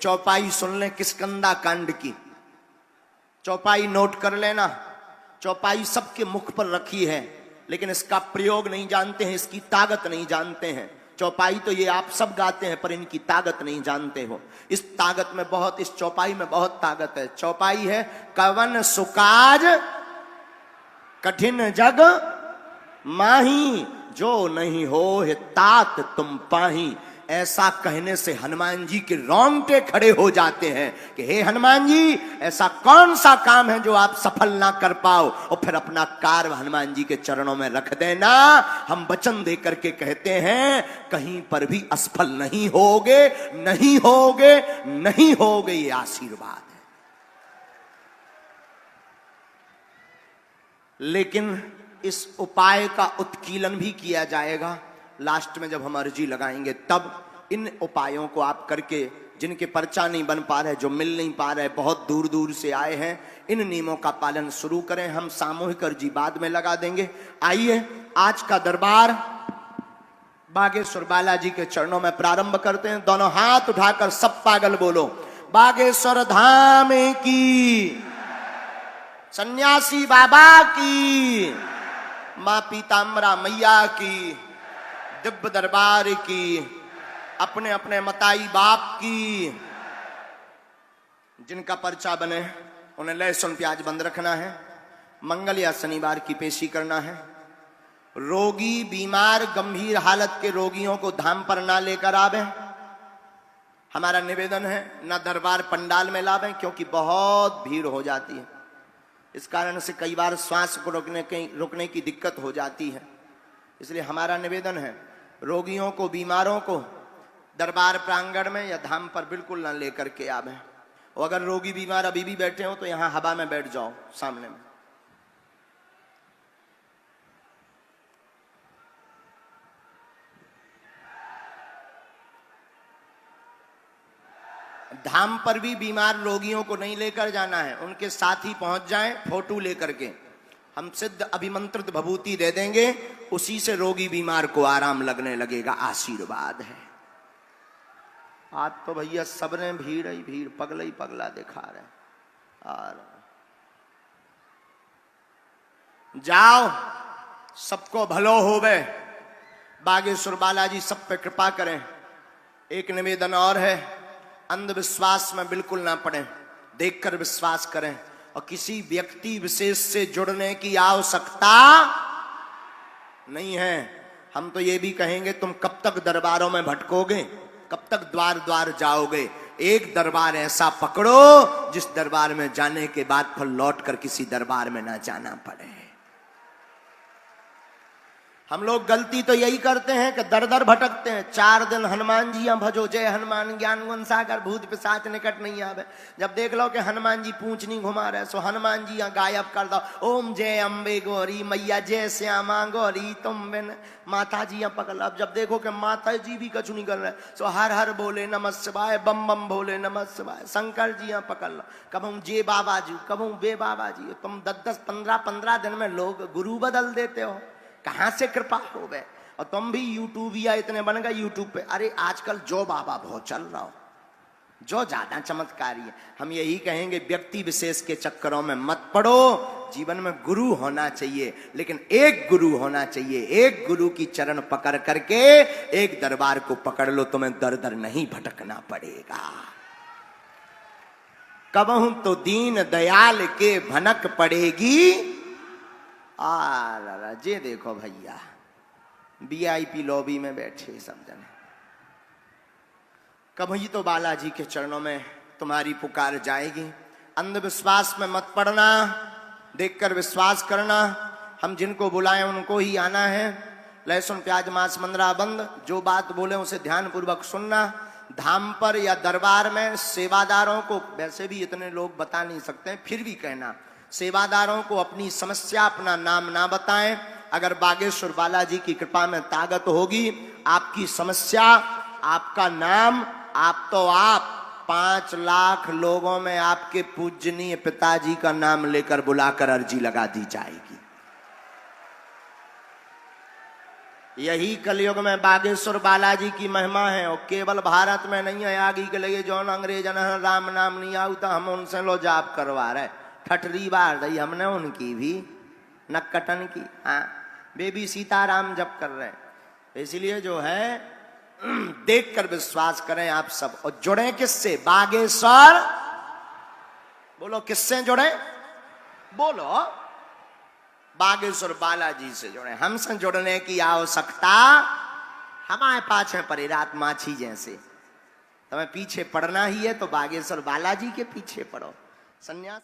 चौपाई सुन लें किष्किंधा कांड की, चौपाई नोट कर लेना। चौपाई सबके मुख पर रखी है, लेकिन इसका प्रयोग नहीं जानते हैं, इसकी ताकत नहीं जानते हैं। चौपाई तो ये आप सब गाते हैं, पर इनकी ताकत नहीं जानते हो। इस ताकत में बहुत, इस चौपाई में बहुत ताकत है। चौपाई है, कवन सुकाज कठिन जग माही, जो नहीं हो तात तुम पाही। ऐसा कहने से हनुमान जी के रोंगटे खड़े हो जाते हैं कि हे हनुमान जी, ऐसा कौन सा काम है जो आप सफल ना कर पाओ, और फिर अपना कार्य हनुमान जी के चरणों में रख देना। हम वचन दे करके कहते हैं, कहीं पर भी असफल नहीं होगे, नहीं होगे, नहीं होगे, ये आशीर्वाद है। लेकिन इस उपाय का उत्कीलन भी किया जाएगा लास्ट में, जब हम अर्जी लगाएंगे तब। इन उपायों को आप करके, जिनके पर्चा नहीं बन पा रहे, जो मिल नहीं पा रहे, बहुत दूर दूर से आए हैं, इन नियमों का पालन शुरू करें। हम सामूहिक अर्जी बाद में लगा देंगे। आइए आज का दरबार बागेश्वर बालाजी के चरणों में प्रारंभ करते हैं। दोनों हाथ उठाकर सब पागल बोलो, बागेश्वर धाम की, सन्यासी बाबा की, मां पीताम्बरा मैया की, दिव्य दरबार की, अपने अपने मताई बाप की। जिनका पर्चा बने उन्हें लहसुन प्याज बंद रखना है। मंगल या शनिवार की पेशी करना है। रोगी, बीमार, गंभीर हालत के रोगियों को धाम पर ना लेकर आवे। हमारा निवेदन है, ना दरबार पंडाल में लावें, क्योंकि बहुत भीड़ हो जाती है। इस कारण से कई बार श्वास को रोकने की दिक्कत हो जाती है। इसलिए हमारा निवेदन है, रोगियों को, बीमारों को दरबार प्रांगण में या धाम पर बिल्कुल ना लेकर के आवे। और अगर रोगी बीमार अभी भी बैठे हो तो यहां हवा में बैठ जाओ सामने में। धाम पर भी बीमार रोगियों को नहीं लेकर जाना है, उनके साथ ही पहुंच जाएं, फोटो लेकर के। हम सिद्ध अभिमंत्रित भभूति दे देंगे, उसी से रोगी बीमार को आराम लगने लगेगा। आशीर्वाद है। आज तो भैया सबने भीड़ ही भीड़, पगला ही पगला दिखा रहे। और जाओ, सबको भलो होवे, बागेश्वर बालाजी सब पे कृपा करें। एक निवेदन और है, अंधविश्वास में बिल्कुल ना पड़े, देखकर विश्वास करें। और किसी व्यक्ति विशेष से जुड़ने की आवश्यकता नहीं है। हम तो ये भी कहेंगे, तुम कब तक दरबारों में भटकोगे, कब तक द्वार द्वार जाओगे। एक दरबार ऐसा पकड़ो जिस दरबार में जाने के बाद फिर लौट कर किसी दरबार में ना जाना पड़े। हम लोग गलती तो यही करते हैं कि दर दर भटकते हैं। 4 दिन हनुमान जी भजो, जय हनुमान ज्ञान गुण सागर, भूत पिशाच निकट नहीं आवे। जब देख लो कि हनुमान जी पूंछ नहीं घुमा रहे, सो हनुमान जी यहाँ गायब कर दो। ओम जय अम्बे गौरी मैया, जय श्यामा गौरी तुम बिन, माता जी यहाँ पकड़। अब जब देखो कि माता जी भी कछु नहीं कर रहे, सो हर हर बोले नमः शिवाय, बम बम बोले नमः शिवाय, शंकर जी यहाँ पकड़ लो। कबहू जे बाबा जी, कबहू बे बाबा जी। तुम 10-10, 15-15 दिन में लोग गुरु बदल देते हो, कहां से कृपा हो गए। और तुम भी यूट्यूबिया इतने बन गए यूट्यूब पे। अरे आजकल जो बाबा बहुत चल रहा हो, जो ज्यादा चमत्कारी है। हम यही कहेंगे, व्यक्ति विशेष के चक्करों में मत पड़ो। जीवन में गुरु होना चाहिए, लेकिन एक गुरु होना चाहिए। एक गुरु की चरण पकड़ करके एक दरबार को पकड़ लो, तुम्हें दर दर नहीं भटकना पड़ेगा। कबहू तो दीन दयाल के भनक पड़ेगी। जे देखो भैया, VIP लॉबी में बैठे सब जने। कभी तो बालाजी के चरणों में तुम्हारी पुकार जाएगी। अंधविश्वास में मत पड़ना, देखकर विश्वास करना। हम जिनको बुलाएं उनको ही आना है। लहसुन प्याज मांस मंदरा बंद, जो बात बोले उसे ध्यान पूर्वक सुनना। धाम पर या दरबार में सेवादारों को, वैसे भी इतने लोग बता नहीं सकते, फिर भी कहना, सेवादारों को अपनी समस्या, अपना नाम ना बताएं। अगर बागेश्वर बालाजी की कृपा में ताकत होगी, आपकी समस्या, आपका नाम, आप तो आप 5 लाख लोगों में आपके पूजनीय पिताजी का नाम लेकर बुलाकर अर्जी लगा दी जाएगी। यही कलयुग में बागेश्वर बालाजी की महिमा है, और केवल भारत में नहीं है। आगे के लिए जो अंग्रेजन राम नाम नहीं आउता, हम उनसे लो जाप करवा रहे, ठटरी बार दई हमने उनकी भी नक्कटन की। हाँ, बेबी सीताराम जप कर रहे हैं। इसलिए जो है देखकर विश्वास करें आप सब, और जुड़े किससे? बागेश्वर। बोलो किससे जुड़े? बोलो बागेश्वर बालाजी से जुड़े। हमसे जुड़ने की आवश्यकता हमारे पास है परिरात माछी जैसे। तुम्हें पीछे पड़ना ही है तो बागेश्वर बालाजी के पीछे पड़ो। सन्यास